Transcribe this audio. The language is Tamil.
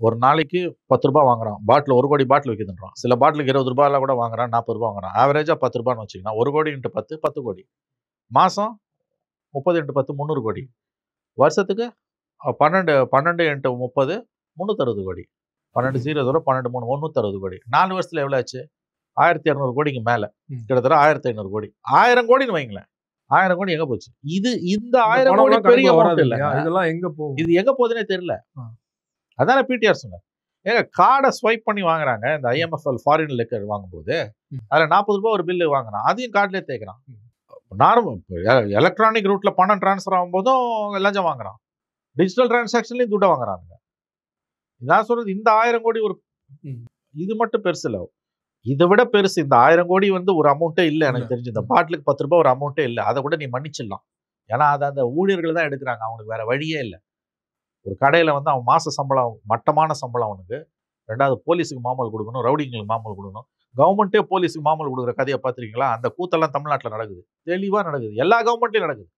ஒரு நாளைக்கு 10 ரூபாய் வாங்குறான். பாட்டில் 1 கோடி பாட்டில் விற்கிதுன்றான். சில பாட்டிலுக்கு 20 ரூபாய்லாம் கூட வாங்குறான், 40 ரூபாய் வாங்குறான். ஆவரேஜா 10 ரூபான்னு வச்சுக்கலாம். 1 கோடி இன்ட்டு 10 10 கோடி. மாசம் 30 இன்ட்டு 10 300 கோடி. வருஷத்துக்கு 12 இன்ட்டு 30 360 கோடி. 12 0 12 3 360 கோடி. 4 வருஷத்துல எவ்வளோ ஆச்சு? 1200 கோடிக்கு மேல. கிட்டத்தட்ட 1500 கோடி. 1000 கோடின்னு வைங்களேன். 1000 கோடி எங்க போச்சு? இந்த 1000 கோடி பெரிய அமௌண்ட் இல்ல. இதெல்லாம் எங்க போகும்? இது எங்க போகுதுன்னே தெரியல. அதான பிடிஆர் சொன்னார். ஏங்க கார்டை ஸ்வைப் பண்ணி வாங்குறாங்க. இந்த IMFL ஃபாரின் லிக்கர் வாங்கும்போது அதுல 40 ரூபாய் ஒரு பில்லு வாங்குறான். அதையும் கார்டுலேயே தேய்க்கிறான். நார்மல் எலக்ட்ரானிக் ரூட்ல பணம் டிரான்ஸ்ஃபர் ஆகும்போதும் லஞ்சம் வாங்குறான். டிஜிட்டல் டிரான்சாக்ஷன்லயும் துட்டை வாங்குறாங்க. நான் சொல்றது இந்த 1000 கோடி ஒரு இது மட்டும் பெருசு இல்லை. இதை விட பெருசு இந்த 1000 கோடி ஒரு அமௌண்ட்டே இல்லை. எனக்கு தெரிஞ்சு இந்த பாட்டிலுக்கு 10 ரூபாய் ஒரு அமௌண்ட்டே இல்லை. அதை கூட நீ மன்னிச்சிடலாம். ஏன்னா அதை அந்த ஊழியர்கள் தான் எடுக்கிறாங்க. அவனுக்கு வேற வழியே இல்லை. ஒரு கடையில் அவன் மாச சம்பளம், மட்டமான சம்பளம் அவனுக்கு. ரெண்டாவது போலீஸுக்கு மாமல் கொடுக்கணும், ரவுடிங்களுக்கு மாமல் கொடுக்கணும். கவர்மெண்ட்டே போலீஸுக்கு மாமல் கொடுக்குற கதையை பார்த்துருக்கீங்களா? அந்த கூத்தெல்லாம் தமிழ்நாட்டில் நடக்குது, தெளிவாக நடக்குது. எல்லா கவர்மெண்ட்லையும் நடக்குது.